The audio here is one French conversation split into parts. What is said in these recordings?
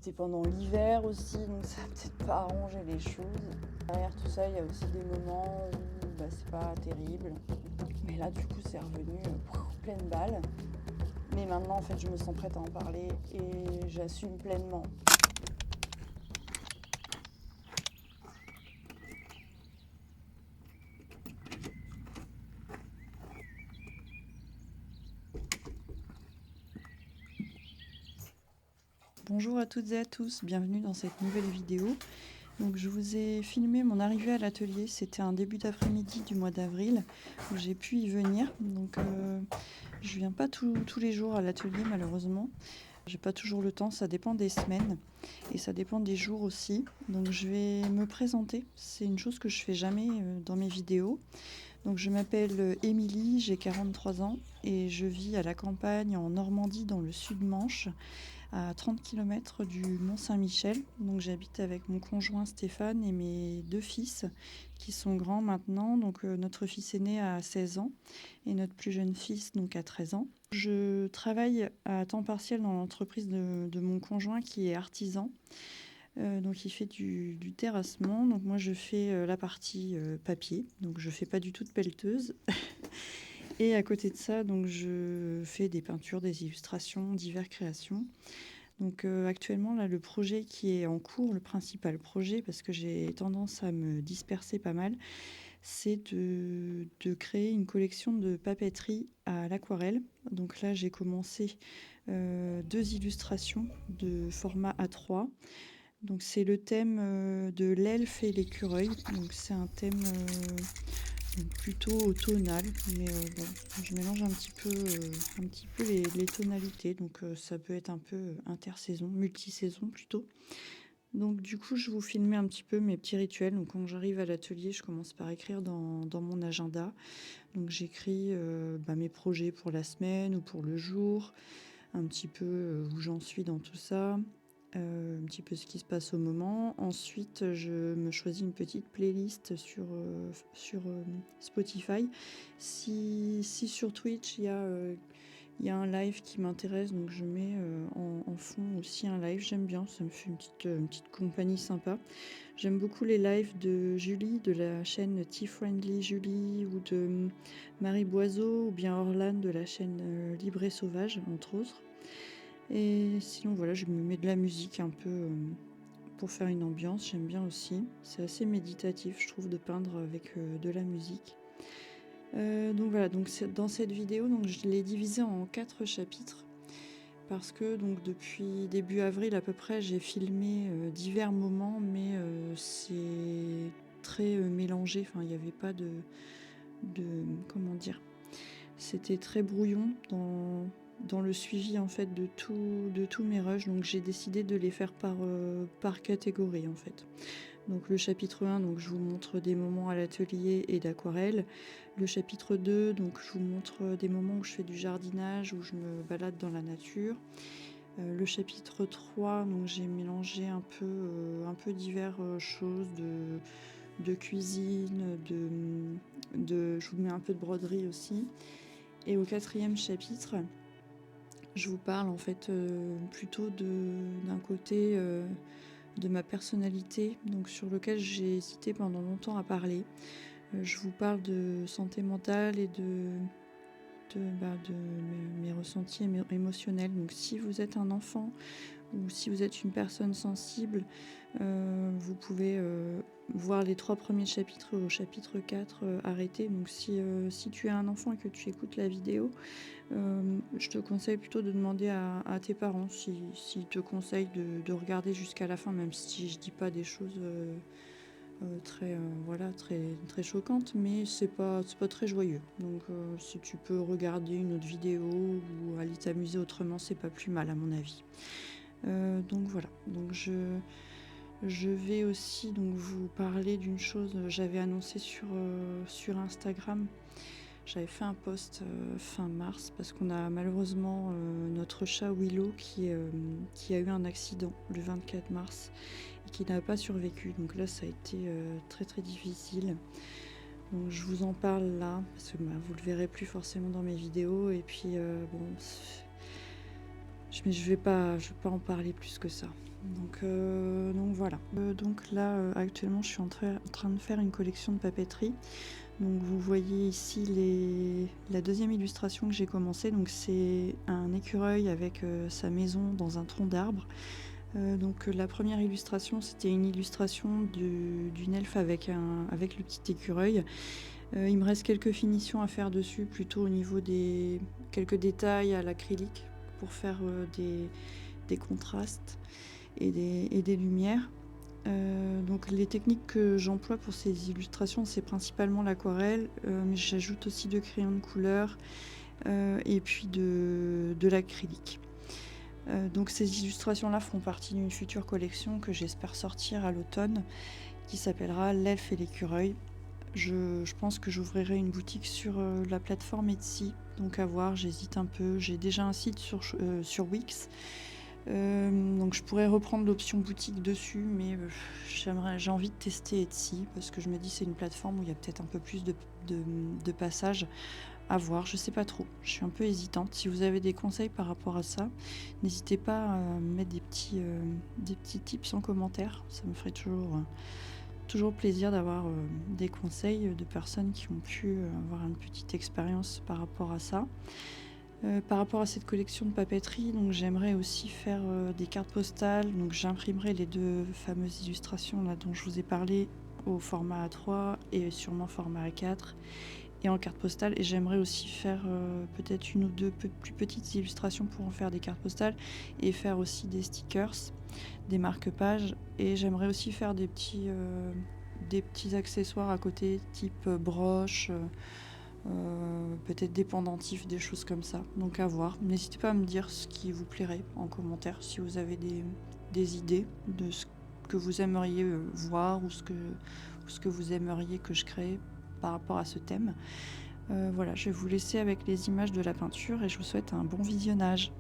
C'était pendant l'hiver aussi, donc ça a peut-être pas arrangé les choses. Derrière tout ça, il y a aussi des moments où c'est pas terrible. Mais là, du coup, c'est revenu pleine balle. Mais maintenant, en fait, je me sens prête à en parler et j'assume pleinement. Bonjour à toutes et à tous, bienvenue dans cette nouvelle vidéo. Donc je vous ai filmé mon arrivée à l'atelier, c'était un début d'après-midi du mois d'avril où j'ai pu y venir. Donc je viens pas tous les jours à l'atelier malheureusement. J'ai pas toujours le temps, ça dépend des semaines et ça dépend des jours aussi. Donc je vais me présenter, c'est une chose que je fais jamais dans mes vidéos. Donc je m'appelle Émilie, j'ai 43 ans et je vis à la campagne en Normandie dans le Sud-Manche, à 30 km du Mont-Saint-Michel. Donc j'habite avec mon conjoint Stéphane et mes 2 fils qui sont grands maintenant. Donc notre fils aîné a 16 ans et notre plus jeune fils donc à 13 ans. Je travaille à temps partiel dans l'entreprise de mon conjoint qui est artisan. Donc il fait du terrassement. Donc moi je fais la partie papier. Donc je fais pas du tout de pelleteuse. Et à côté de ça, donc je fais des peintures, des illustrations, diverses créations. Donc actuellement, là, le projet qui est en cours, le principal projet, parce que j'ai tendance à me disperser pas mal, c'est de créer une collection de papeterie à l'aquarelle. Donc là, j'ai commencé 2 illustrations de format A3. Donc c'est le thème de l'elfe et l'écureuil. Donc c'est un thème plutôt automnal, mais bon, je mélange un petit peu les tonalités, donc ça peut être un peu intersaison, multisaison plutôt. Donc du coup, je vous filmais un petit peu mes petits rituels. Donc quand j'arrive à l'atelier, je commence par écrire dans mon agenda. Donc j'écris mes projets pour la semaine ou pour le jour, un petit peu où j'en suis dans tout ça. Un petit peu ce qui se passe au moment. Ensuite, je me choisis une petite playlist sur Spotify. Si sur Twitch, il y a un live qui m'intéresse, donc je mets en fond aussi un live. J'aime bien, ça me fait une petite compagnie sympa. J'aime beaucoup les lives de Julie, de la chaîne Tea Friendly Julie, ou de Marie Boiseau, ou bien Orlan de la chaîne Libre et Sauvage, entre autres. Et sinon voilà, je me mets de la musique un peu pour faire une ambiance, j'aime bien aussi. C'est assez méditatif, je trouve, de peindre avec de la musique. Donc voilà, donc dans cette vidéo, donc je l'ai divisée en 4 chapitres parce que donc depuis début avril à peu près, j'ai filmé divers moments, mais c'est très mélangé. Enfin, il n'y avait pas de comment dire. C'était très brouillon dans le suivi en fait de tous mes rushs, donc j'ai décidé de les faire par catégorie en fait. Donc le chapitre 1, donc je vous montre des moments à l'atelier et d'aquarelle. Le chapitre 2, donc je vous montre des moments où je fais du jardinage, où je me balade dans la nature. Le chapitre 3, donc j'ai mélangé un peu diverses choses de cuisine, je vous mets un peu de broderie aussi. Et au 4e chapitre, je vous parle en fait plutôt d'un côté de ma personnalité, donc sur lequel j'ai hésité pendant longtemps à parler. Je vous parle de santé mentale et de mes ressentis émotionnels. Donc si vous êtes un enfant ou si vous êtes une personne sensible, vous pouvez voir les 3 premiers chapitres au chapitre 4 arrêter. Donc si tu es un enfant et que tu écoutes la vidéo, je te conseille plutôt de demander à tes parents s'ils te conseillent de regarder jusqu'à la fin, même si je dis pas des choses très choquantes, mais c'est pas très joyeux. Donc si tu peux regarder une autre vidéo ou aller t'amuser autrement, c'est pas plus mal à mon avis. Donc voilà, donc je vais aussi donc vous parler d'une chose que j'avais annoncée sur Instagram. J'avais fait un post fin mars parce qu'on a malheureusement notre chat Willow qui a eu un accident le 24 mars et qui n'a pas survécu. Donc là, ça a été très très difficile. Donc je vous en parle là parce que vous le verrez plus forcément dans mes vidéos. Et puis je vais pas en parler plus que ça. Donc voilà. Donc là, actuellement, je suis en train de faire une collection de papeterie. Donc vous voyez ici la deuxième illustration que j'ai commencé. Donc c'est un écureuil avec sa maison dans un tronc d'arbre. Donc la première illustration, c'était une illustration d'une elfe avec le petit écureuil. Il me reste quelques finitions à faire dessus, plutôt au niveau des quelques détails à l'acrylique pour faire des contrastes et des lumières. Donc les techniques que j'emploie pour ces illustrations, c'est principalement l'aquarelle, mais j'ajoute aussi de crayons de couleur et puis de l'acrylique. Donc ces illustrations-là font partie d'une future collection que j'espère sortir à l'automne, qui s'appellera L'Elfe et l'écureuil. Je pense que j'ouvrirai une boutique sur la plateforme Etsy, donc à voir, j'hésite un peu. J'ai déjà un site sur Wix, donc je pourrais reprendre l'option boutique dessus, mais j'ai envie de tester Etsy, parce que je me dis c'est une plateforme où il y a peut-être un peu plus de passages à voir, je sais pas trop. Je suis un peu hésitante. Si vous avez des conseils par rapport à ça, n'hésitez pas à me mettre des petits tips en commentaire. Ça me ferait toujours plaisir d'avoir des conseils de personnes qui ont pu avoir une petite expérience par rapport à ça. Par rapport à cette collection de papeterie, donc j'aimerais aussi faire des cartes postales. Donc j'imprimerai les deux fameuses illustrations là dont je vous ai parlé au format A3 et sûrement format A4 et en carte postale. Et j'aimerais aussi faire peut-être une ou deux plus petites illustrations pour en faire des cartes postales et faire aussi des stickers, des marque-pages. Et j'aimerais aussi faire des petits accessoires à côté, type broche, peut-être des pendentifs, des choses comme ça. Donc à voir. N'hésitez pas à me dire ce qui vous plairait en commentaire, si vous avez des idées de ce que vous aimeriez voir ou ce que vous aimeriez que je crée par rapport à ce thème. Voilà, je vais vous laisser avec les images de la peinture et je vous souhaite un bon visionnage.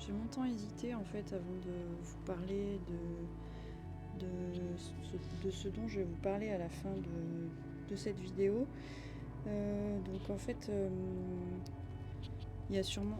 J'ai longtemps hésité en fait avant de vous parler de ce dont je vais vous parler à la fin de cette vidéo. Donc en fait, il y a sûrement...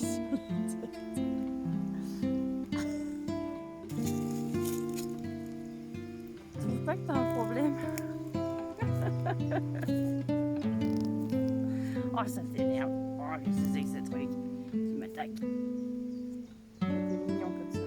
Tu trouves pas que t'as un problème? Oh, ça t'énerve. Oh, qu'est-ce que c'est que ce truc? Tu m'attaques. T'es mignon comme ça.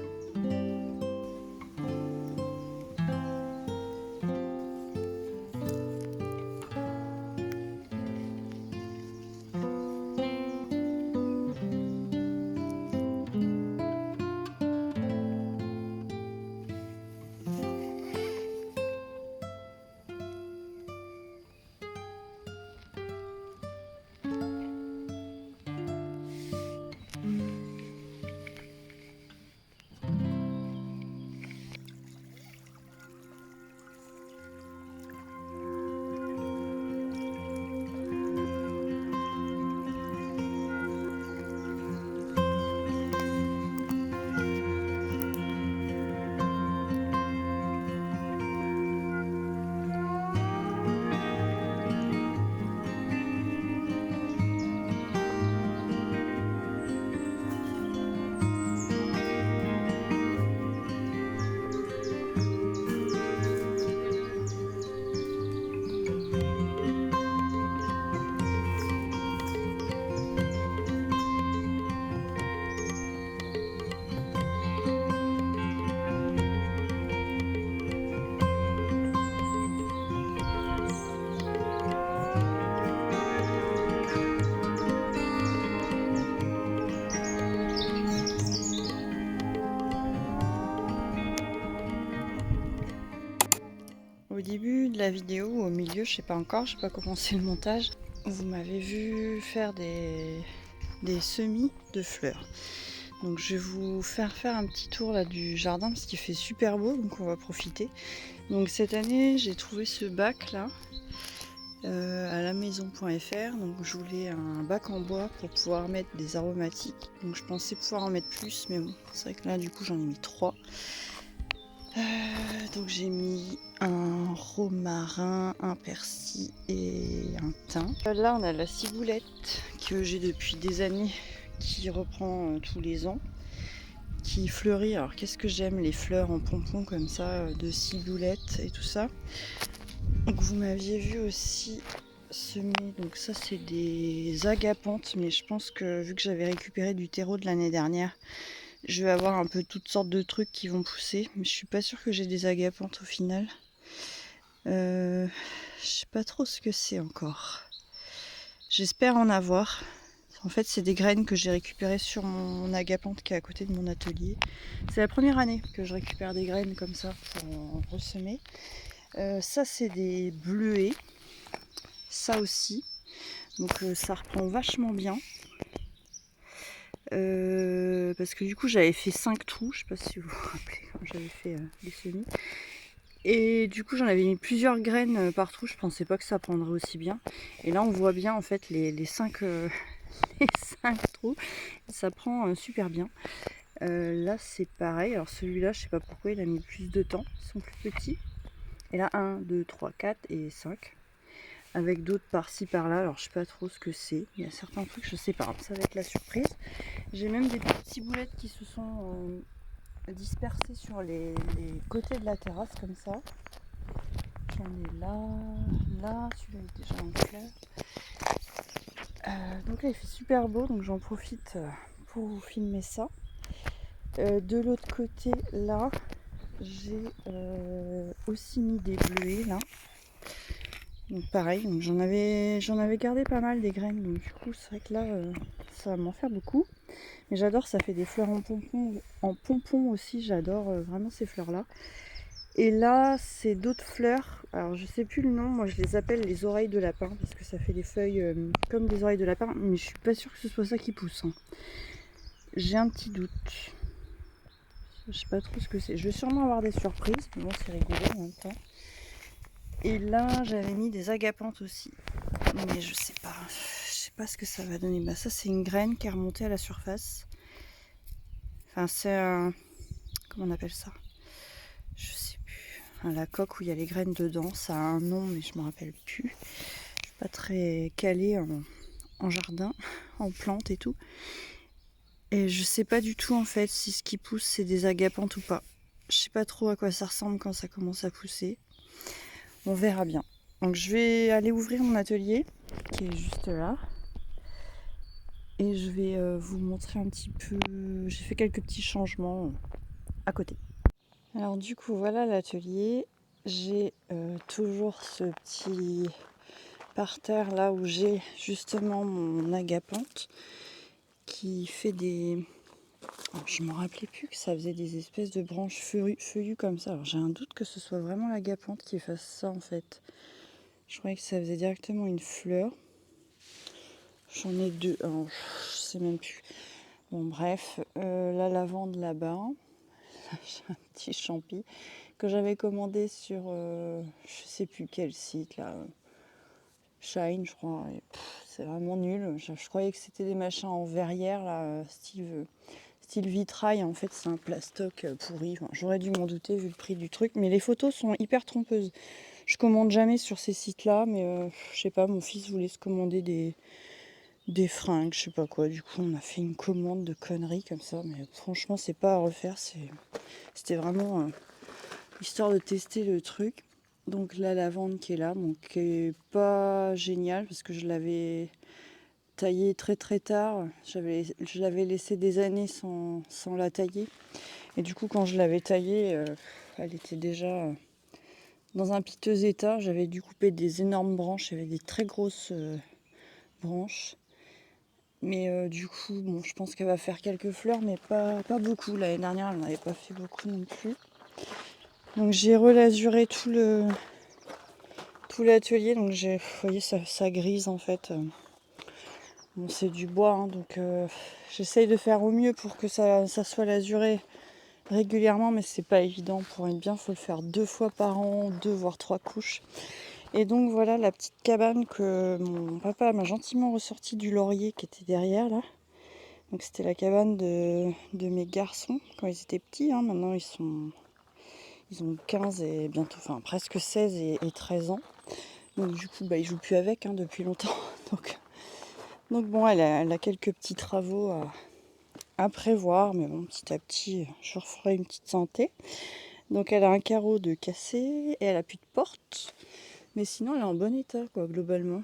Au début de la vidéo, au milieu, je sais pas encore, j'ai pas commencé le montage, vous m'avez vu faire des semis de fleurs. Donc je vais vous faire un petit tour là du jardin parce qu'il fait super beau, donc on va profiter. Donc cette année, j'ai trouvé ce bac là à la maison.fr. Donc je voulais un bac en bois pour pouvoir mettre des aromatiques. Donc je pensais pouvoir en mettre plus, mais bon, c'est vrai que là du coup j'en ai mis 3. Donc j'ai mis un romarin, un persil et un thym. Là on a la ciboulette que j'ai depuis des années, qui reprend tous les ans, qui fleurit. Alors qu'est-ce que j'aime les fleurs en pompons comme ça, de ciboulette et tout ça. Donc vous m'aviez vu aussi semer, donc ça c'est des agapantes, mais je pense que vu que j'avais récupéré du terreau de l'année dernière, je vais avoir un peu toutes sortes de trucs qui vont pousser, mais je suis pas sûre que j'ai des agapantes au final. Je sais pas trop ce que c'est encore. J'espère en avoir. En fait, c'est des graines que j'ai récupérées sur mon agapante qui est à côté de mon atelier. C'est la première année que je récupère des graines comme ça pour en ressemer. Ça, c'est des bleuets. Ça aussi. Donc ça reprend vachement bien. Parce que du coup j'avais fait 5 trous, je sais pas si vous vous rappelez quand j'avais fait les semis. Et du coup j'en avais mis plusieurs graines par trou, je pensais pas que ça prendrait aussi bien. Et là on voit bien en fait les 5 les 5 trous, ça prend super bien. Là c'est pareil, alors celui-là je sais pas pourquoi il a mis plus de temps, ils sont plus petits. Et là 1, 2, 3, 4 et 5. Avec d'autres par-ci par-là, alors je sais pas trop ce que c'est. Il y a certains trucs, je sais pas, ça va être la surprise. J'ai même des petites ciboulettes qui se sont dispersées sur les côtés de la terrasse comme ça. J'en ai là, celui-là est déjà en fleur. Donc là il fait super beau, donc j'en profite pour vous filmer ça. De l'autre côté là, j'ai aussi mis des bleuets là. Donc pareil, donc j'en avais gardé pas mal des graines, donc du coup c'est vrai que là ça va m'en faire beaucoup. Mais j'adore, ça fait des fleurs en pompon aussi, j'adore vraiment ces fleurs là. Et là c'est d'autres fleurs, alors je sais plus le nom, moi je les appelle les oreilles de lapin parce que ça fait des feuilles comme des oreilles de lapin, mais je suis pas sûre que ce soit ça qui pousse. Hein. J'ai un petit doute. Je sais pas trop ce que c'est. Je vais sûrement avoir des surprises, mais bon c'est rigolo en même temps. Et là j'avais mis des agapantes aussi, mais je sais pas ce que ça va donner. Bah ça c'est une graine qui est remontée à la surface. Enfin c'est un, comment on appelle ça, je sais plus, la coque où il y a les graines dedans, ça a un nom mais je me rappelle plus. Je suis pas très calée en jardin, en plantes et tout. Et je sais pas du tout en fait si ce qui pousse c'est des agapantes ou pas. Je sais pas trop à quoi ça ressemble quand ça commence à pousser. On verra bien. Donc je vais aller ouvrir mon atelier qui est juste là. Et je vais vous montrer un petit peu. J'ai fait quelques petits changements à côté. Alors du coup voilà l'atelier. J'ai toujours ce petit parterre là où j'ai justement mon agapante qui fait des... Alors, je ne me rappelais plus que ça faisait des espèces de branches feuillues comme ça. Alors j'ai un doute que ce soit vraiment l'agapante qui fasse ça en fait. Je croyais que ça faisait directement une fleur. J'en ai deux. Alors, je sais même plus. Bon bref, la lavande là-bas. J'ai un petit champi que j'avais commandé sur je sais plus quel site là. Shine je crois. C'est vraiment nul. Je croyais que c'était des machins en verrière là, style vitrail. En fait c'est un plastoc pourri. Enfin, j'aurais dû m'en douter vu le prix du truc. Mais les photos sont hyper trompeuses. Je commande jamais sur ces sites là. Mais je sais pas, mon fils voulait se commander des fringues, je sais pas quoi. Du coup on a fait une commande de conneries comme ça. Mais franchement c'est pas à refaire. C'était vraiment histoire de tester le truc. Donc la lavande qui est là, donc qui est pas géniale parce que je l'avais taillée très très tard. Je l'avais laissé des années sans la tailler. Et du coup quand je l'avais taillée, elle était déjà dans un piteux état. J'avais dû couper des énormes branches, il y avait des très grosses branches. Mais du coup, bon, je pense qu'elle va faire quelques fleurs, mais pas beaucoup. L'année dernière, elle n'en avait pas fait beaucoup non plus. Donc j'ai relasuré tout l'atelier. Donc vous voyez, ça grise en fait. Bon, c'est du bois, hein, donc j'essaye de faire au mieux pour que ça soit lasuré régulièrement, mais c'est pas évident. Pour être bien, il faut le faire 2 fois par an, 2 voire 3 couches. Et donc voilà la petite cabane que mon papa m'a gentiment ressortie du laurier qui était derrière là. Donc c'était la cabane de mes garçons quand ils étaient petits, hein. Maintenant ils ont 15 et bientôt, enfin presque 16 et 13 ans. Donc du coup ils jouent plus avec, hein, depuis longtemps. Donc bon, elle a quelques petits travaux à prévoir, mais bon, petit à petit je referai une petite santé. Donc elle a un carreau de cassé et elle a plus de porte. Mais sinon elle est en bon état quoi globalement.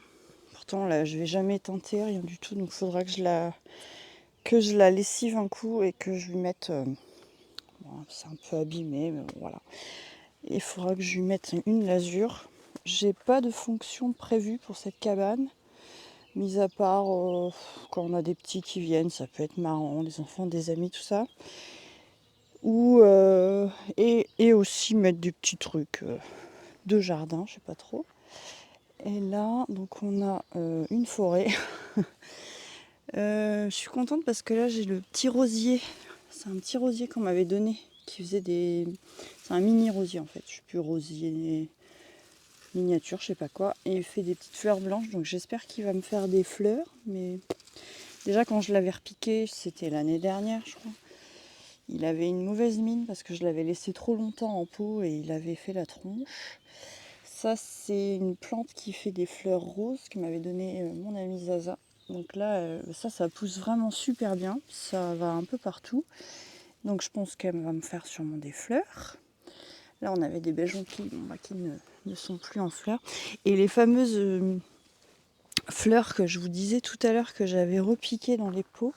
Pourtant là je vais jamais tenter rien du tout, donc il faudra que je la lessive un coup et que je lui mette... bon, c'est un peu abîmé, mais bon, voilà. Il faudra que je lui mette une lasure. J'ai pas de fonction prévue pour cette cabane, mis à part quand on a des petits qui viennent, ça peut être marrant, des enfants, des amis, tout ça. Et aussi mettre des petits trucs de jardin, je sais pas trop. Et là, donc on a une forêt. Je suis contente parce que là j'ai le petit rosier. C'est un petit rosier qu'on m'avait donné qui faisait des... C'est un mini rosier en fait. Je suis plus rosier miniature, je sais pas quoi. Et il fait des petites fleurs blanches. Donc j'espère qu'il va me faire des fleurs. Mais déjà quand je l'avais repiqué, c'était l'année dernière je crois. Il avait une mauvaise mine parce que je l'avais laissé trop longtemps en pot et il avait fait la tronche. Ça c'est une plante qui fait des fleurs roses que m'avait donné mon ami Zaza. Donc là, ça pousse vraiment super bien. Ça va un peu partout. Donc je pense qu'elle va me faire sûrement des fleurs. Là, on avait des baies jonquilles qui ne sont plus en fleurs. Et les fameuses fleurs que je vous disais tout à l'heure que j'avais repiquées dans les pots,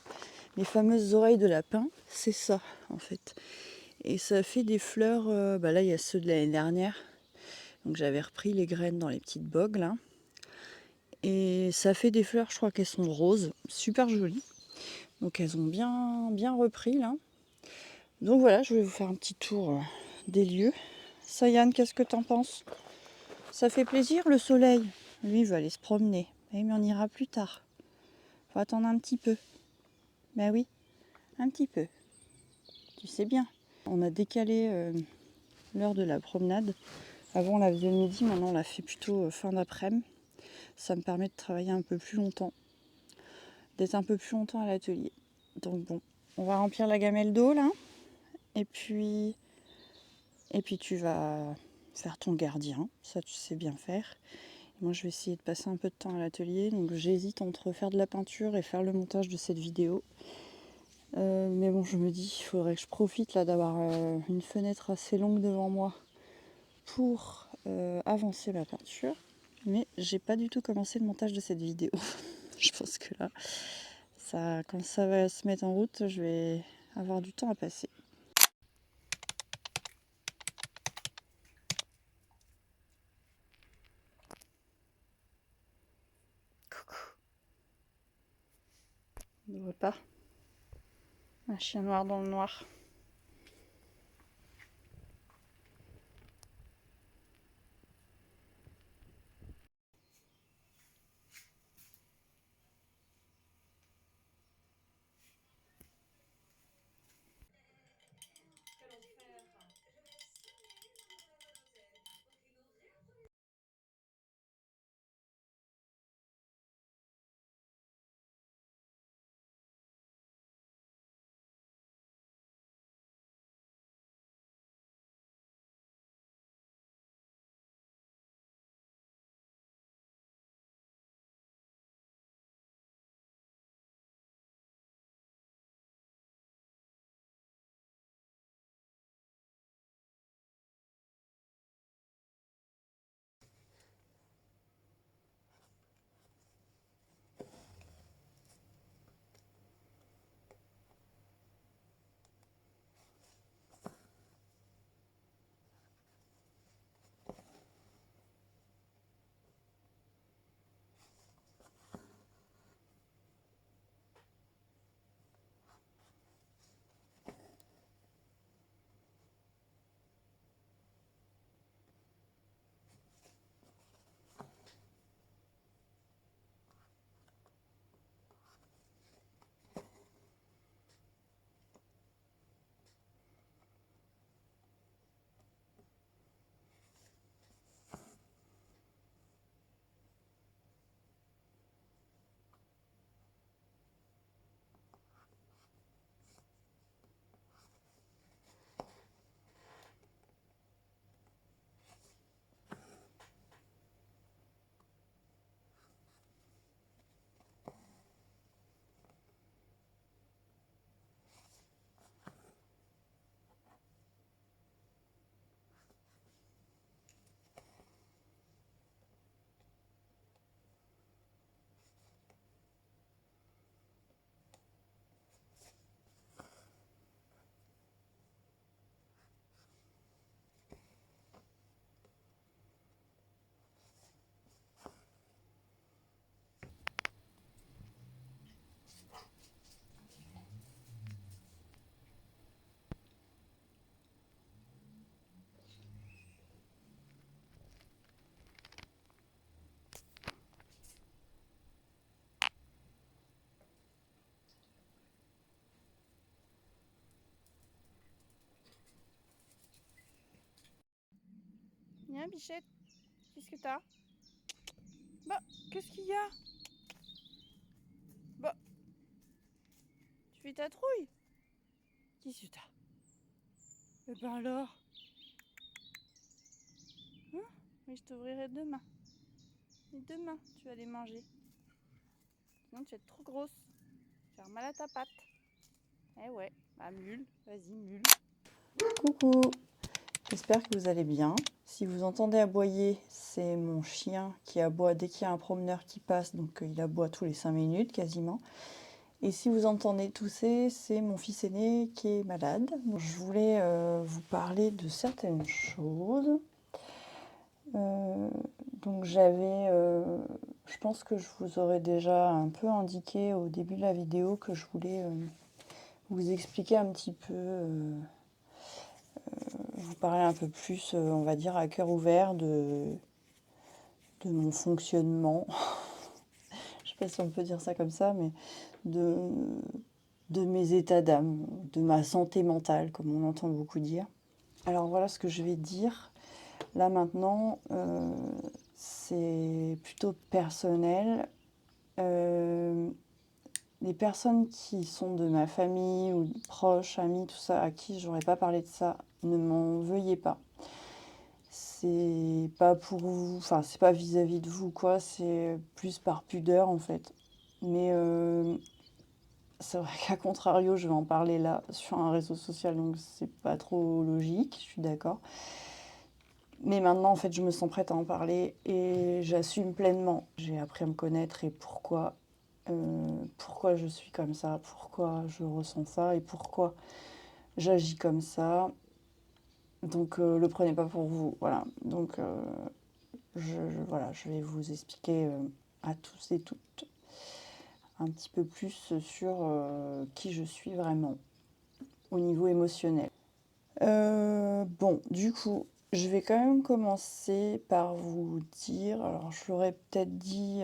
les fameuses oreilles de lapin, c'est ça en fait. Et ça fait des fleurs, là il y a ceux de l'année dernière. Donc j'avais repris les graines dans les petites bogues là. Et ça fait des fleurs, je crois qu'elles sont roses, super jolies. Donc elles ont bien repris là. Donc voilà, je vais vous faire un petit tour des lieux. Sayan, qu'est-ce que t'en penses? Ça fait plaisir le soleil? Lui, il veut aller se promener. Eh, mais on ira plus tard. Faut attendre un petit peu. Ben oui, un petit peu. Tu sais bien. On a décalé l'heure de la promenade. Avant, on la faisait le midi, maintenant, on la fait plutôt fin d'après-midi. Ça me permet de travailler un peu plus longtemps. D'être un peu plus longtemps à l'atelier. Donc bon, on va remplir la gamelle d'eau là. Et puis tu vas faire ton gardien. Ça, tu sais bien faire. Moi, je vais essayer de passer un peu de temps à l'atelier. Donc j'hésite entre faire de la peinture et faire le montage de cette vidéo. Mais bon, je me dis, il faudrait que je profite là d'avoir une fenêtre assez longue devant moi pour avancer la peinture. Mais j'ai pas du tout commencé le montage de cette vidéo. Je pense que là, quand ça va se mettre en route, je vais avoir du temps à passer. Coucou. On ne voit pas. Un chien noir dans le noir. Viens, bichette. Qu'est-ce que t'as? Bah, qu'est-ce qu'il y a? Bah, tu fais ta trouille? Qu'est-ce que t'as? Eh ben alors? Hein? Mais je t'ouvrirai demain. Et demain, tu vas les manger. Sinon, tu vas être trop grosse. Tu vas faire mal à ta patte. Eh ouais, bah mule, vas-y, mule. Coucou, j'espère que vous allez bien. Si vous entendez aboyer, c'est mon chien qui aboie dès qu'il y a un promeneur qui passe, donc il aboie tous les 5 minutes quasiment. Et si vous entendez tousser, c'est mon fils aîné qui est malade. Donc, je voulais vous parler de certaines choses. Donc je pense que je vous aurais déjà un peu indiqué au début de la vidéo que je voulais vous expliquer un petit peu, vous parler un peu plus, on va dire, à cœur ouvert de mon fonctionnement. Je sais pas si on peut dire ça comme ça, mais de, de mes états d'âme, de ma santé mentale, comme on entend beaucoup dire. Alors voilà ce que je vais dire. Là maintenant, c'est plutôt personnel. Les personnes qui sont de ma famille ou proches, amis, tout ça, à qui j'aurais pas parlé de ça, ne m'en veuillez pas. C'est pas pour vous, enfin c'est pas vis-à-vis de vous quoi, c'est plus par pudeur en fait. Mais c'est vrai qu'à contrario, je vais en parler là, sur un réseau social, donc c'est pas trop logique, je suis d'accord. Mais maintenant, en fait, je me sens prête à en parler et j'assume pleinement. J'ai appris à me connaître et pourquoi je suis comme ça, pourquoi je ressens ça et pourquoi j'agis comme ça. Donc, le prenez pas pour vous, voilà. Donc, voilà, je vais vous expliquer à tous et toutes un petit peu plus sur qui je suis vraiment au niveau émotionnel. Bon, du coup, je vais quand même commencer par vous dire, alors je l'aurais peut-être dit,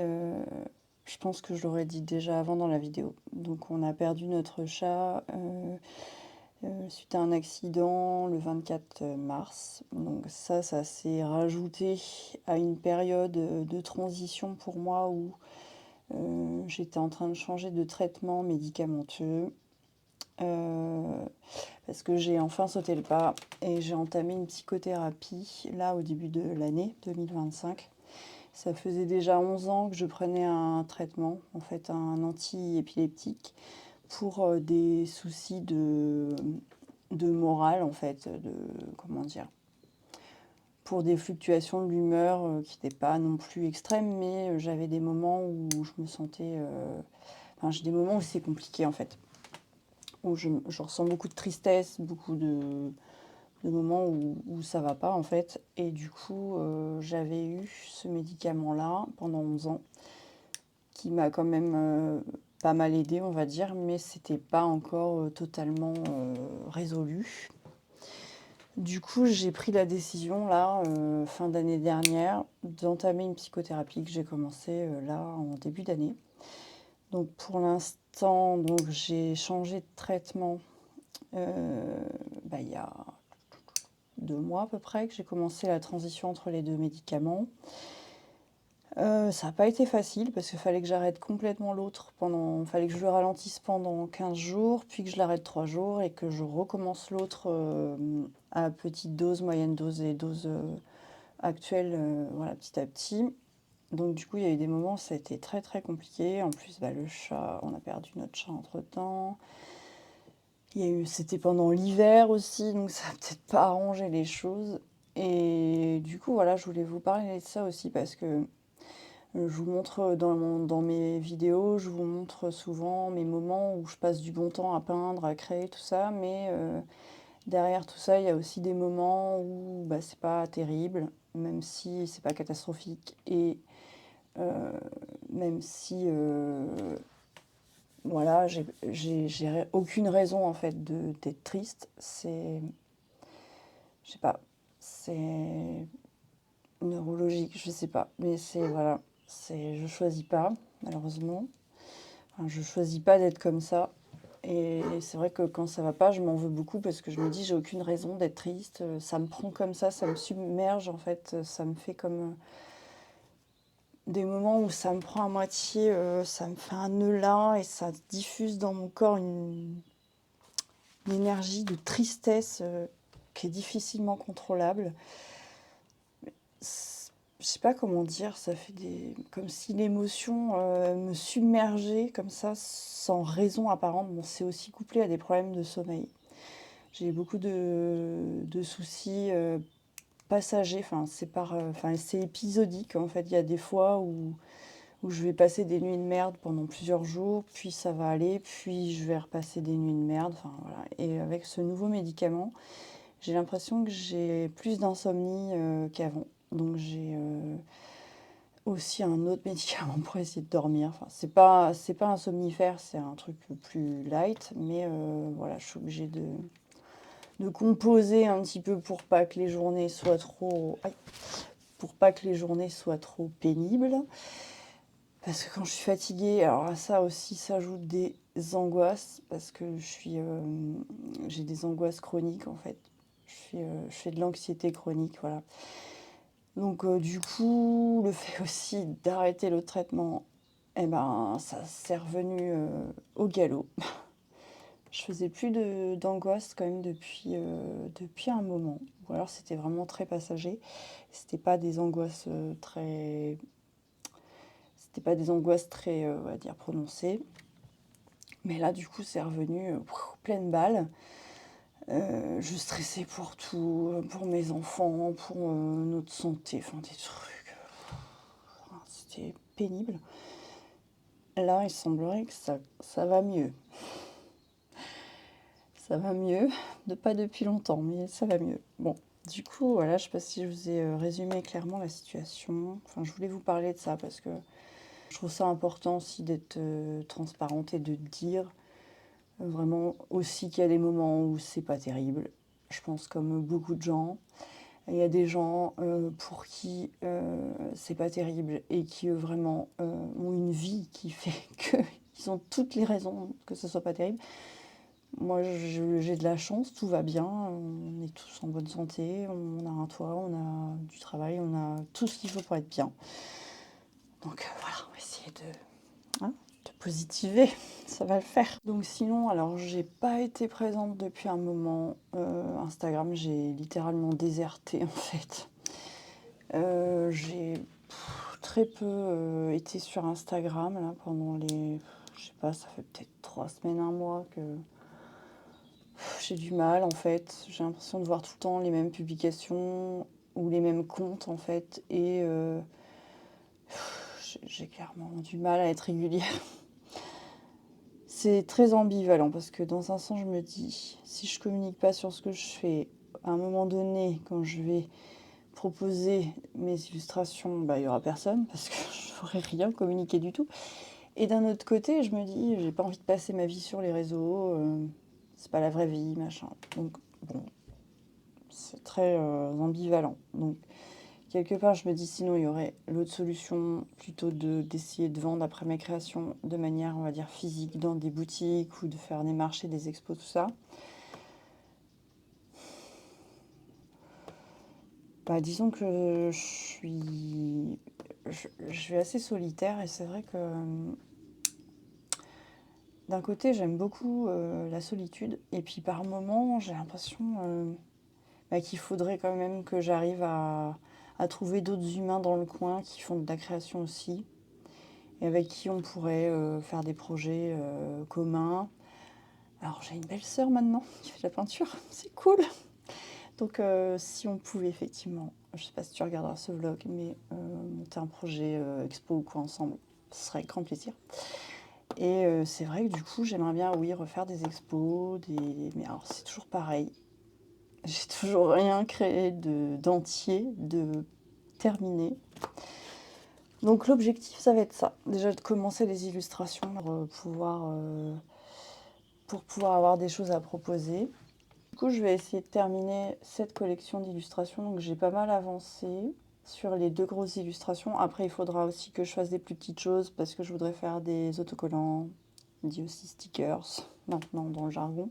je pense que je l'aurais dit déjà avant dans la vidéo. Donc on a perdu notre chat suite à un accident le 24 mars. Donc ça s'est rajouté à une période de transition pour moi où j'étais en train de changer de traitement médicamenteux. Parce que j'ai enfin sauté le pas et j'ai entamé une psychothérapie là au début de l'année 2025. Ça faisait déjà 11 ans que je prenais un traitement, en fait un anti-épileptique, pour des soucis de morale, en fait, comment dire, pour des fluctuations de l'humeur qui n'étaient pas non plus extrêmes, mais j'avais des moments où je me sentais... Enfin, j'ai des moments où c'est compliqué, en fait, où je ressens beaucoup de tristesse, beaucoup de moments où ça va pas, en fait. Et du coup, j'avais eu ce médicament-là pendant 11 ans, qui m'a quand même pas mal aidé, on va dire, mais c'était pas encore totalement résolu. Du coup, j'ai pris la décision, là, fin d'année dernière, d'entamer une psychothérapie que j'ai commencé là, en début d'année. Donc, pour l'instant, donc, j'ai changé de traitement il y a 2 mois à peu près que j'ai commencé la transition entre les deux médicaments. Ça n'a pas été facile parce qu'il fallait que j'arrête complètement l'autre fallait que je le ralentisse pendant 15 jours, puis que je l'arrête 3 jours et que je recommence l'autre à petite dose, moyenne dose et dose actuelle, voilà, petit à petit. Donc du coup, il y a eu des moments où ça a été très très compliqué. En plus, le chat, on a perdu notre chat entre-temps. C'était pendant l'hiver aussi, donc ça n'a peut-être pas arrangé les choses. Et du coup, voilà, je voulais vous parler de ça aussi parce que je vous montre dans mes vidéos, je vous montre souvent mes moments où je passe du bon temps à peindre, à créer, tout ça, mais derrière tout ça, il y a aussi des moments où c'est pas terrible, même si c'est pas catastrophique, et même si voilà, j'ai aucune raison en fait d'être triste. Je sais pas, c'est neurologique, je sais pas, mais voilà, je choisis pas, malheureusement. Enfin, je choisis pas d'être comme ça. Et c'est vrai que quand ça va pas, je m'en veux beaucoup parce que je me dis j'ai aucune raison d'être triste. Ça me prend comme ça me submerge en fait. Ça me fait comme des moments où ça me prend à moitié, ça me fait un nœud là et ça diffuse dans mon corps une énergie de tristesse qui est difficilement contrôlable. Je sais pas comment dire, ça fait comme si l'émotion me submergeait comme ça sans raison apparente. Bon, c'est aussi couplé à des problèmes de sommeil. J'ai beaucoup de soucis passagers, c'est épisodique en fait. Il y a des fois où je vais passer des nuits de merde pendant plusieurs jours, puis ça va aller, puis je vais repasser des nuits de merde. Enfin, voilà. Et avec ce nouveau médicament, j'ai l'impression que j'ai plus d'insomnie qu'avant. Donc j'ai aussi un autre médicament pour essayer de dormir. Enfin, c'est pas un somnifère, c'est un truc plus light, mais voilà, je suis obligée de composer un petit peu pour pas que les journées soient trop, aïe, pour pas que les journées soient trop pénibles. Parce que quand je suis fatiguée, alors à ça aussi s'ajoutent des angoisses, parce que j'ai des angoisses chroniques en fait. Je fais de l'anxiété chronique, voilà. Donc du coup, le fait aussi d'arrêter le traitement, ça s'est revenu au galop. Je faisais plus d'angoisse quand même depuis un moment. Ou alors c'était vraiment très passager. C'était pas des angoisses très, c'était pas des angoisses très, on va dire, prononcées. Mais là, du coup, c'est revenu pleine balle. Je stressais pour tout, pour mes enfants, pour notre santé, enfin des trucs. C'était pénible. Là, il semblerait que ça va mieux. Ça va mieux, pas depuis longtemps, mais ça va mieux. Bon, du coup, voilà, je sais pas si je vous ai résumé clairement la situation. Enfin, je voulais vous parler de ça parce que je trouve ça important aussi d'être transparente et de dire vraiment aussi qu'il y a des moments où c'est pas terrible. Je pense comme beaucoup de gens. Il y a des gens pour qui c'est pas terrible et qui vraiment ont une vie qui fait qu'ils ont toutes les raisons que ce soit pas terrible. Moi, j'ai de la chance, tout va bien, on est tous en bonne santé, on a un toit, on a du travail, on a tout ce qu'il faut pour être bien. Donc voilà, on va essayer de positiver, ça va le faire. Donc sinon, alors j'ai pas été présente depuis un moment. Instagram, j'ai littéralement déserté en fait. J'ai très peu été sur Instagram là pendant je sais pas, ça fait peut-être 3 semaines, un mois que j'ai du mal en fait. J'ai l'impression de voir tout le temps les mêmes publications ou les mêmes comptes en fait. Et j'ai clairement du mal à être régulière. C'est très ambivalent parce que dans un sens, je me dis, si je communique pas sur ce que je fais, à un moment donné, quand je vais proposer mes illustrations, bah, il y aura personne parce que je ferai rien communiquer du tout. Et d'un autre côté, je me dis, j'ai pas envie de passer ma vie sur les réseaux, c'est pas la vraie vie, machin. Donc bon, c'est très ambivalent. Donc quelque part, je me dis sinon il y aurait l'autre solution plutôt d'essayer de vendre après mes créations de manière, on va dire, physique dans des boutiques ou de faire des marchés, des expos, tout ça. Bah, disons que je suis assez solitaire et c'est vrai que d'un côté, j'aime beaucoup la solitude et puis par moments, j'ai l'impression bah, qu'il faudrait quand même que j'arrive à trouver d'autres humains dans le coin qui font de la création aussi et avec qui on pourrait faire des projets communs. Alors j'ai une belle sœur maintenant qui fait de la peinture, c'est cool. Donc si on pouvait effectivement, je sais pas si tu regarderas ce vlog, mais monter un projet expo ou quoi ensemble, ce serait avec grand plaisir. Et c'est vrai que du coup j'aimerais bien, oui, refaire des expos, mais alors c'est toujours pareil. J'ai toujours rien créé d'entier, de terminé. Donc l'objectif, ça va être ça. Déjà de commencer les illustrations pour pouvoir avoir des choses à proposer. Du coup, je vais essayer de terminer cette collection d'illustrations. Donc j'ai pas mal avancé sur les 2 grosses illustrations. Après, il faudra aussi que je fasse des plus petites choses parce que je voudrais faire des autocollants, dit aussi stickers, maintenant dans le jargon.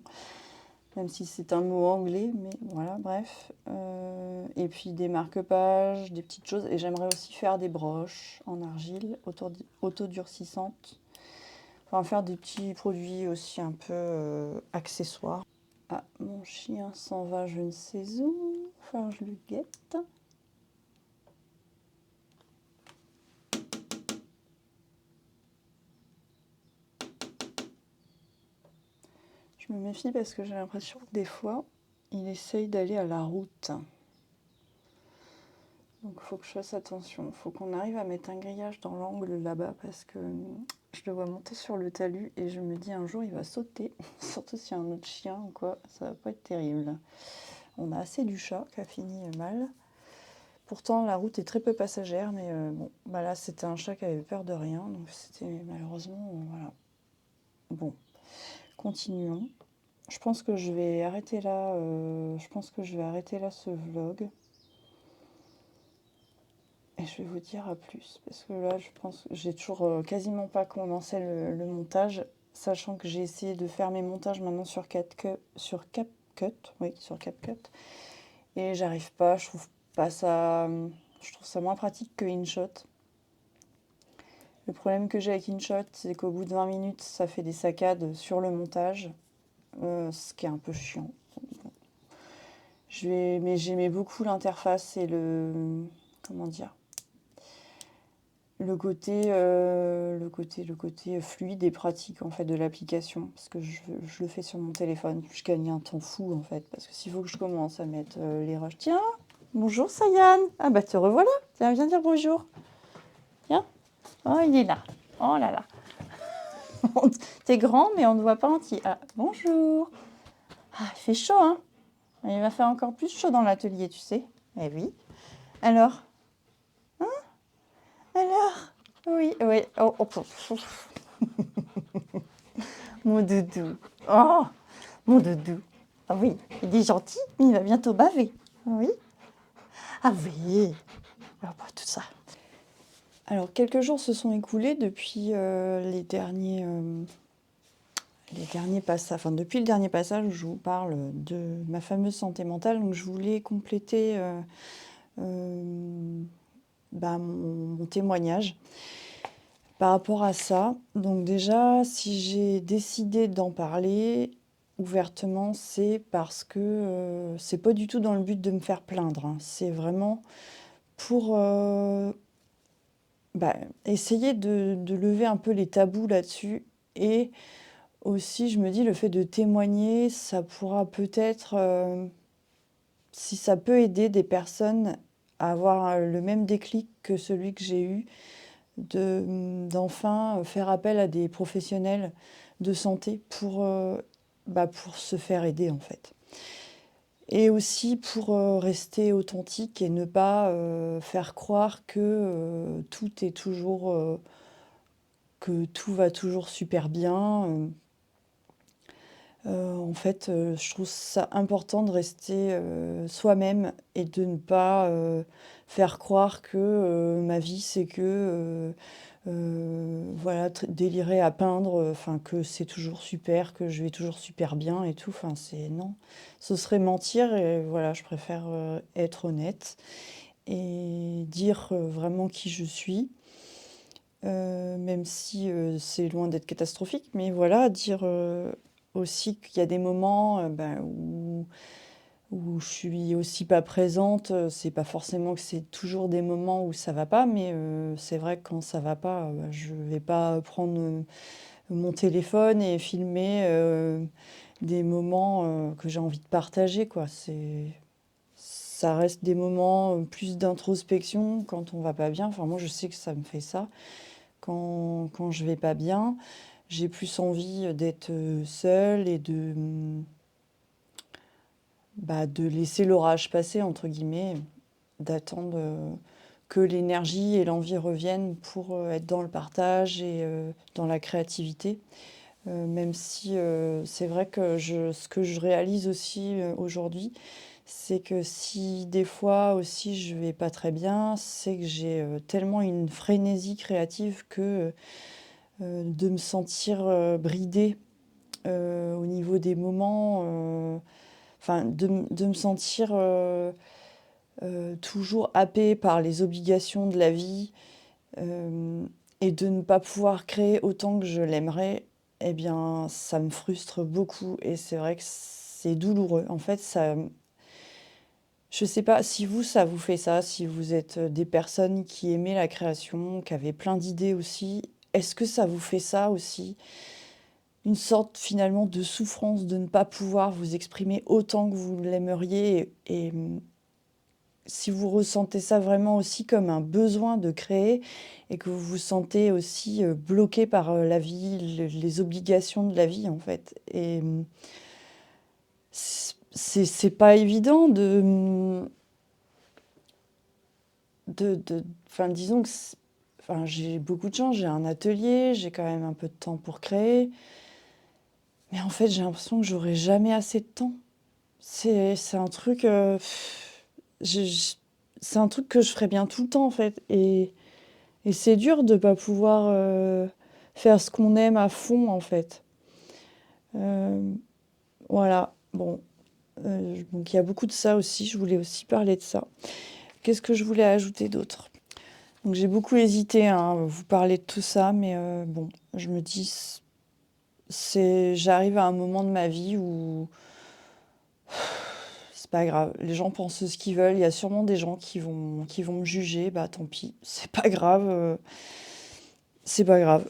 Même si c'est un mot anglais, mais voilà, bref. Et puis des marque-pages, des petites choses. Et j'aimerais aussi faire des broches en argile autodurcissantes. Enfin, faire des petits produits aussi un peu accessoires. Ah, mon chien s'en va, je ne sais où. Enfin, je le guette. Je me méfie parce que j'ai l'impression que des fois, il essaye d'aller à la route. Donc il faut que je fasse attention. Il faut qu'on arrive à mettre un grillage dans l'angle là-bas parce que je le vois monter sur le talus et je me dis un jour il va sauter. Surtout s'il y a un autre chien ou quoi, ça va pas être terrible. On a assez du chat qui a fini mal. Pourtant la route est très peu passagère, mais bon, bah là c'était un chat qui avait peur de rien, donc c'était malheureusement voilà. Bon, continuons. Je pense que je vais arrêter là. Ce vlog. Et je vais vous dire à plus, parce que là, je pense que j'ai toujours quasiment pas commencé le montage, sachant que j'ai essayé de faire mes montages maintenant sur CapCut, oui, sur CapCut, et j'arrive pas, je trouve pas ça, je trouve ça moins pratique que InShot. Le problème que j'ai avec InShot, c'est qu'au bout de 20 minutes, ça fait des saccades sur le montage, ce qui est un peu chiant. Mais j'aimais beaucoup l'interface et comment dire, le côté fluide et pratique en fait de l'application parce que je le fais sur mon téléphone. Je gagne un temps fou en fait parce que s'il faut que je commence à mettre les rushs. Tiens, bonjour Sayane. Ah bah te revoilà. Tiens, viens dire bonjour. Tiens. Oh, il est là. Oh là là. T'es grand mais on ne voit pas entier. Ah, bonjour. Ah, il fait chaud hein. Il va faire encore plus chaud dans l'atelier, tu sais. Eh oui. Alors? Alors? Oui, oui. Oh, oh, mon doudou. Oh, mon doudou. Ah oui, il est gentil, mais il va bientôt baver. Ah oui? Ah oui. Ah bah, tout ça. Alors, quelques jours se sont écoulés depuis les derniers passages, enfin depuis le dernier passage où je vous parle de ma fameuse santé mentale. Donc, je voulais compléter mon témoignage par rapport à ça. Donc déjà, si j'ai décidé d'en parler ouvertement, c'est parce que c'est pas du tout dans le but de me faire plaindre, hein. C'est vraiment pour essayer de lever un peu les tabous là-dessus. Et aussi, je me dis, le fait de témoigner, ça pourra peut-être, si ça peut aider des personnes à avoir le même déclic que celui que j'ai eu, d'enfin faire appel à des professionnels de santé pour se faire aider en fait. Et aussi pour rester authentique et ne pas faire croire que tout est toujours que tout va toujours super bien. En fait, je trouve ça important de rester soi-même et de ne pas faire croire que ma vie, c'est que voilà, délirer à peindre, enfin, que c'est toujours super, que je vais toujours super bien et tout. Enfin, c'est non, ce serait mentir et voilà, je préfère être honnête et dire vraiment qui je suis. Même si c'est loin d'être catastrophique, mais voilà, dire aussi qu'il y a des moments où je suis aussi pas présente. C'est pas forcément que c'est toujours des moments où ça va pas, mais c'est vrai que quand ça va pas, je vais pas prendre mon téléphone et filmer des moments que j'ai envie de partager, quoi. Ça reste des moments plus d'introspection quand on va pas bien. Enfin, moi, je sais que ça me fait ça. Quand je vais pas bien, j'ai plus envie d'être seule et de laisser l'orage passer, entre guillemets, d'attendre que l'énergie et l'envie reviennent pour être dans le partage et dans la créativité. Même si c'est vrai que ce que je réalise aussi aujourd'hui, c'est que si des fois aussi je vais pas très bien, c'est que j'ai tellement une frénésie créative que de me sentir bridée au niveau des moments, enfin de me sentir toujours happée par les obligations de la vie euh, et de ne pas pouvoir créer autant que je l'aimerais, eh bien ça me frustre beaucoup et c'est vrai que c'est douloureux. En fait, je sais pas si vous, ça vous fait ça, si vous êtes des personnes qui aimaient la création, qui avaient plein d'idées aussi. Est-ce que ça vous fait ça aussi? Une sorte finalement de souffrance de ne pas pouvoir vous exprimer autant que vous l'aimeriez et si vous ressentez ça vraiment aussi comme un besoin de créer et que vous vous sentez aussi bloqué par la vie, les obligations de la vie en fait. Et c'est pas évident enfin disons que enfin, j'ai beaucoup de chance, j'ai un atelier, j'ai quand même un peu de temps pour créer. Mais en fait, j'ai l'impression que j'aurai jamais assez de temps. C'est un truc, c'est un truc que je ferais bien tout le temps en fait. Et c'est dur de pas pouvoir faire ce qu'on aime à fond en fait. Euh, voilà. Bon, donc il y a beaucoup de ça aussi. Je voulais aussi parler de ça. Qu'est-ce que je voulais ajouter d'autre? Donc j'ai beaucoup hésité hein, à vous parler de tout ça, mais bon, je me dis, j'arrive à un moment de ma vie où c'est pas grave. Les gens pensent ce qu'ils veulent. Il y a sûrement des gens qui vont me juger. Bah tant pis, c'est pas grave. C'est pas grave.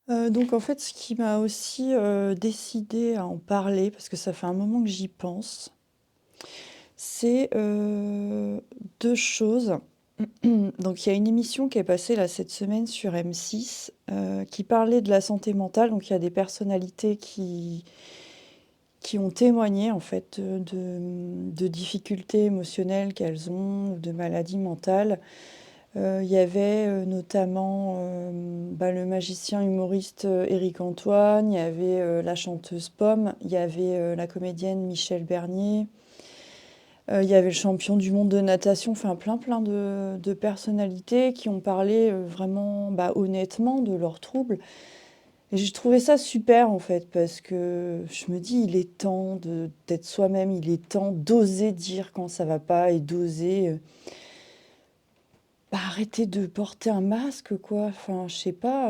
Donc en fait, ce qui m'a aussi décidé à en parler, parce que ça fait un moment que j'y pense, c'est deux choses. Donc il y a une émission qui est passée là cette semaine sur M6 qui parlait de la santé mentale. Donc il y a des personnalités qui ont témoigné en fait de difficultés émotionnelles qu'elles ont ou de maladies mentales. Il y avait notamment le magicien humoriste Éric Antoine, il y avait la chanteuse Pomme, il y avait la comédienne Michel Bernier, il y avait le champion du monde de natation, enfin plein de personnalités qui ont parlé vraiment honnêtement de leurs troubles. Et j'ai trouvé ça super en fait, parce que je me dis, il est temps d'être soi-même, il est temps d'oser dire quand ça va pas et d'oser arrêter de porter un masque, quoi. Enfin, je sais pas,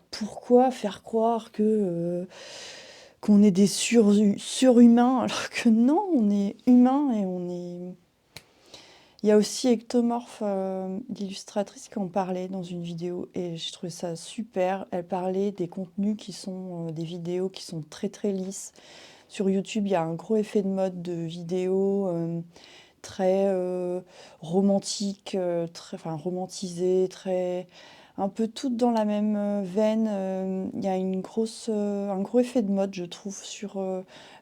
pourquoi faire croire qu'on est des surhumains alors que non, on est humain et on est. Il y a aussi Ectomorph, l'illustratrice, qui en parlait dans une vidéo et j'ai trouvé ça super. Elle parlait des contenus qui sont des vidéos qui sont très très lisses. Sur YouTube, il y a un gros effet de mode de vidéos très romantiques, enfin romantisées, très un peu toutes dans la même veine. Il y a un gros effet de mode, je trouve, sur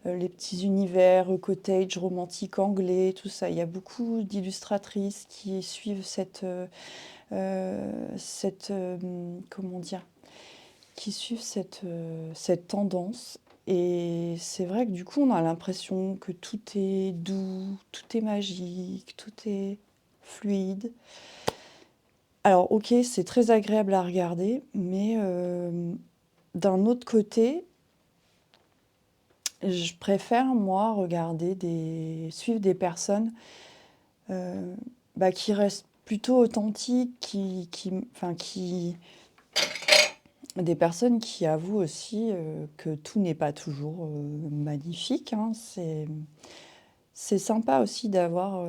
les petits univers cottage, romantique, anglais, tout ça. Il y a beaucoup d'illustratrices qui suivent comment dire, qui suivent cette tendance. Et c'est vrai que du coup, on a l'impression que tout est doux, tout est magique, tout est fluide. Alors, ok, c'est très agréable à regarder, mais d'un autre côté, je préfère, moi, suivre des personnes qui restent plutôt authentiques, enfin, des personnes qui avouent aussi que tout n'est pas toujours magnifique, hein. C'est sympa aussi d'avoir,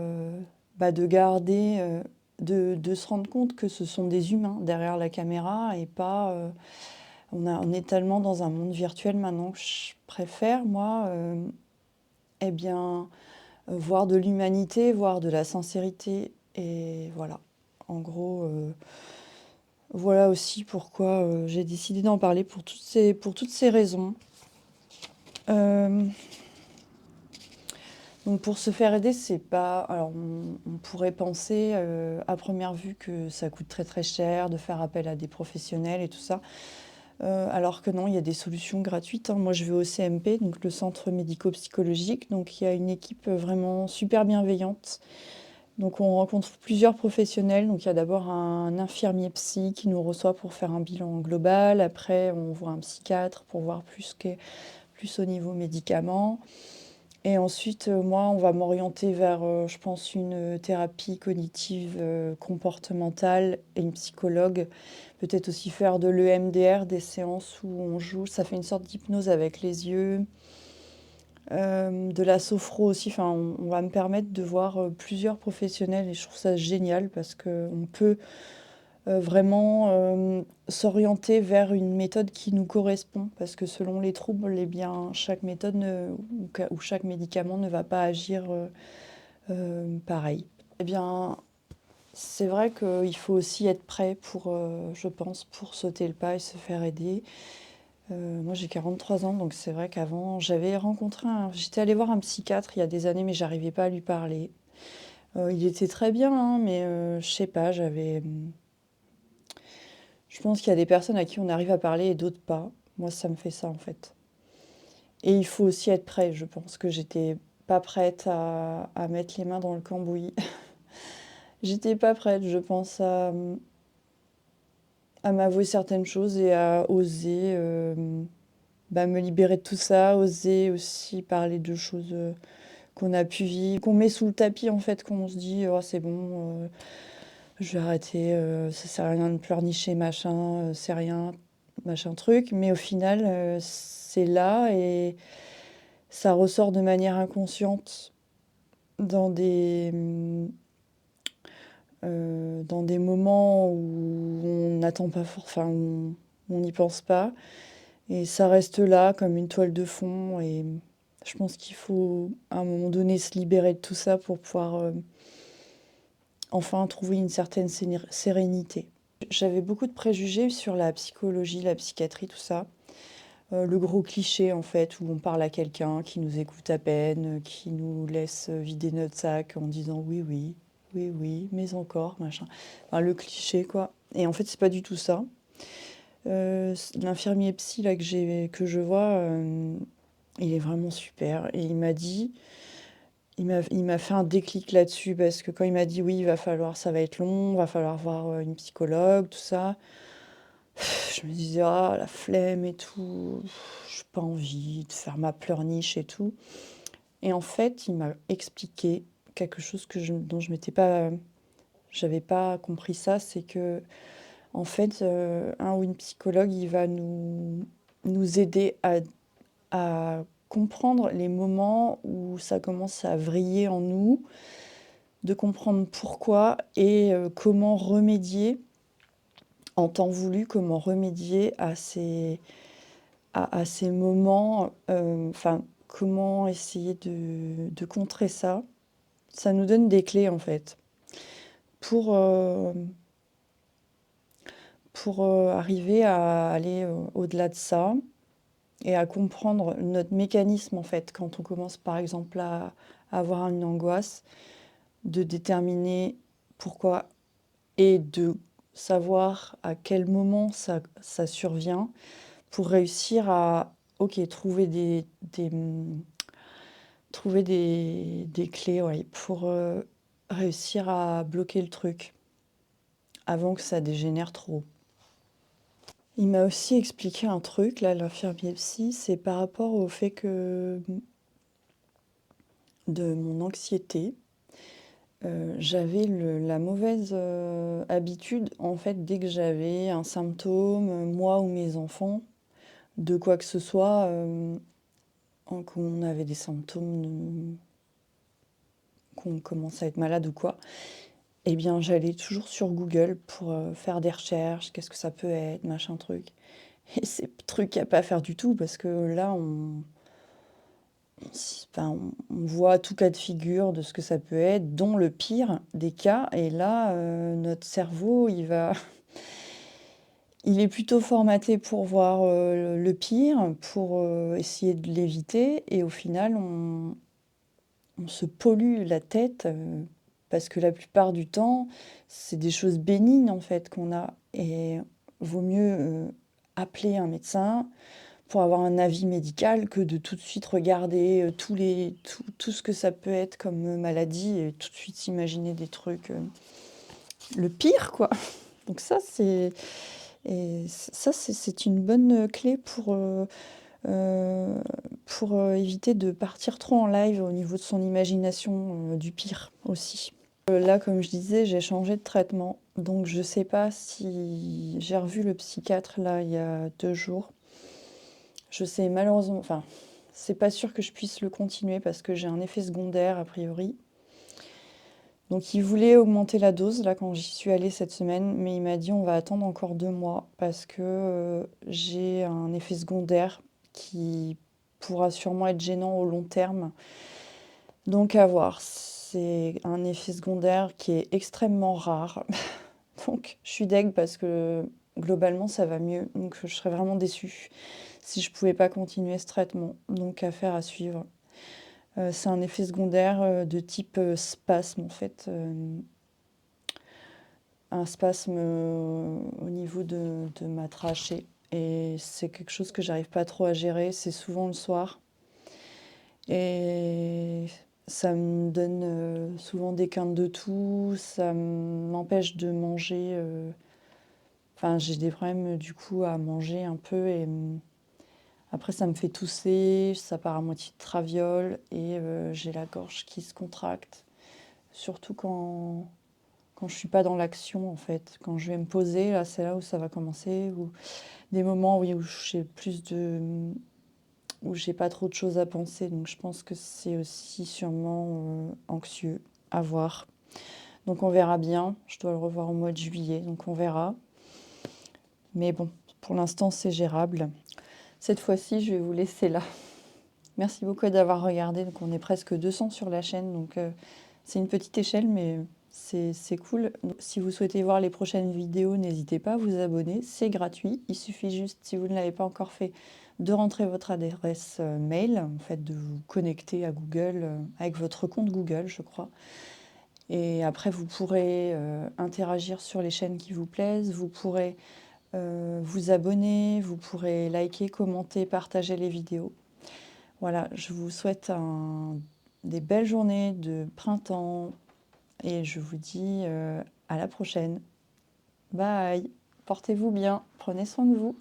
de garder, de se rendre compte que ce sont des humains derrière la caméra et pas. On est tellement dans un monde virtuel maintenant que je préfère, moi, eh bien, voir de l'humanité, voir de la sincérité. Et voilà. En gros, voilà aussi pourquoi j'ai décidé d'en parler pour toutes ces raisons. Euh, donc pour se faire aider, c'est pas. Alors on pourrait penser à première vue que ça coûte très très cher de faire appel à des professionnels et tout ça. Alors que non, il y a des solutions gratuites, hein. Moi, je vais au CMP, donc le centre médico-psychologique. Donc il y a une équipe vraiment super bienveillante. Donc on rencontre plusieurs professionnels. Donc il y a d'abord un infirmier psy qui nous reçoit pour faire un bilan global. Après, on voit un psychiatre pour voir plus au niveau médicaments. Et ensuite, moi, on va m'orienter vers, je pense, une thérapie cognitive comportementale et une psychologue. Peut-être aussi faire de l'EMDR, des séances où on joue. Ça fait une sorte d'hypnose avec les yeux. De la sophro aussi. Enfin, on va me permettre de voir plusieurs professionnels et je trouve ça génial parce qu'on peut vraiment s'orienter vers une méthode qui nous correspond parce que selon les troubles, eh bien, chaque méthode ou chaque médicament ne va pas agir pareil. Eh bien, c'est vrai qu'il faut aussi être prêt je pense, pour sauter le pas et se faire aider. Moi, j'ai 43 ans, donc c'est vrai qu'avant, j'étais allée voir un psychiatre il y a des années, mais j'arrivais pas à lui parler. Il était très bien, hein, mais je sais pas, je pense qu'il y a des personnes à qui on arrive à parler et d'autres pas. Moi, ça me fait ça, en fait. Et il faut aussi être prêt. Je pense que j'étais pas prête à mettre les mains dans le cambouis. J'étais pas prête, je pense, à m'avouer certaines choses et à oser me libérer de tout ça, oser aussi parler de choses qu'on a pu vivre, qu'on met sous le tapis en fait, qu'on se dit oh c'est bon, je vais arrêter, ça sert à rien de pleurnicher machin, c'est rien, machin truc, mais au final c'est là et ça ressort de manière inconsciente dans des, dans des moments où on n'attend pas enfin, où on n'y pense pas et ça reste là comme une toile de fond et je pense qu'il faut, à un moment donné, se libérer de tout ça pour pouvoir, enfin trouver une certaine sérénité. J'avais beaucoup de préjugés sur la psychologie, la psychiatrie, tout ça. Le gros cliché, en fait, où on parle à quelqu'un qui nous écoute à peine, qui nous laisse vider notre sac en disant oui, oui, oui, oui, mais encore, machin. Enfin, le cliché, quoi. Et en fait, c'est pas du tout ça. L'infirmier psy là, que je vois, il est vraiment super. Et il m'a dit, il m'a fait un déclic là-dessus parce que quand il m'a dit oui, il va falloir, ça va être long, va falloir voir une psychologue, tout ça. Je me disais, ah, la flemme et tout, j'ai pas envie de faire ma pleurniche et tout. Et en fait, il m'a expliqué quelque chose dont je m'étais pas, j'avais pas compris ça, c'est que, en fait, un ou une psychologue, il va nous aider à comprendre les moments où ça commence à vriller en nous, de comprendre pourquoi et comment remédier en temps voulu, comment remédier à ces moments, enfin, comment essayer de contrer ça. Ça nous donne des clés, en fait, pour, arriver à aller, au-delà de ça et à comprendre notre mécanisme, en fait, quand on commence, par exemple, à avoir une angoisse, de déterminer pourquoi et de savoir à quel moment ça survient pour réussir à, OK, trouver des clés, ouais, pour, réussir à bloquer le truc avant que ça dégénère trop. Il m'a aussi expliqué un truc, là, l'infirmier psy, c'est par rapport au fait que, de mon anxiété, j'avais la mauvaise, habitude, en fait, dès que j'avais un symptôme, moi ou mes enfants, de quoi que ce soit, qu'on avait des symptômes, qu'on commençait à être malade ou quoi, eh bien, j'allais toujours sur Google pour, faire des recherches. Qu'est-ce que ça peut être? Machin truc. Et c'est truc à pas faire du tout parce que là, enfin, on voit tout cas de figure de ce que ça peut être, dont le pire des cas. Et là, notre cerveau, il est plutôt formaté pour voir, le pire, pour, essayer de l'éviter et au final, on se pollue la tête, parce que la plupart du temps, c'est des choses bénignes, en fait, qu'on a et vaut mieux, appeler un médecin pour avoir un avis médical que de tout de suite regarder, tout ce que ça peut être comme, maladie et tout de suite s'imaginer des trucs, le pire, quoi. Donc ça, c'est une bonne, clé pour éviter de partir trop en live au niveau de son imagination du pire aussi. Là, comme je disais, j'ai changé de traitement. Donc, je sais pas si j'ai revu le psychiatre là il y a 2 jours. Je sais malheureusement, enfin, c'est pas sûr que je puisse le continuer parce que j'ai un effet secondaire a priori. Donc, il voulait augmenter la dose là quand j'y suis allée cette semaine, mais il m'a dit on va attendre encore 2 mois parce que j'ai un effet secondaire qui pourra sûrement être gênant au long terme. Donc à voir, c'est un effet secondaire qui est extrêmement rare. Donc je suis deg parce que globalement ça va mieux. Donc je serais vraiment déçue si je pouvais pas continuer ce traitement. Donc affaire à suivre. C'est un effet secondaire de type spasme en fait. Un spasme au niveau de ma trachée. Et c'est quelque chose que j'arrive pas trop à gérer. C'est souvent le soir. Et ça me donne souvent des quintes de toux, ça m'empêche de manger. Enfin, j'ai des problèmes du coup à manger un peu et après ça me fait tousser, ça part à moitié de traviole et j'ai la gorge qui se contracte. Surtout quand je suis pas dans l'action en fait. Quand je vais me poser, là c'est là où ça va commencer. Ou des moments où j'ai plus où j'ai pas trop de choses à penser. Donc je pense que c'est aussi sûrement anxieux à voir. Donc on verra bien. Je dois le revoir au mois de juillet, donc on verra. Mais bon, pour l'instant, c'est gérable. Cette fois-ci, je vais vous laisser là. Merci beaucoup d'avoir regardé. Donc on est presque 200 sur la chaîne, donc c'est une petite échelle, mais c'est cool. Si vous souhaitez voir les prochaines vidéos, n'hésitez pas à vous abonner. C'est gratuit. Il suffit juste, si vous ne l'avez pas encore fait, de rentrer votre adresse mail, en fait, de vous connecter à Google avec votre compte Google, je crois. Et après, vous pourrez interagir sur les chaînes qui vous plaisent. Vous pourrez vous abonner, vous pourrez liker, commenter, partager les vidéos. Voilà, je vous souhaite des belles journées de printemps et je vous dis à la prochaine. Bye! Portez-vous bien, prenez soin de vous.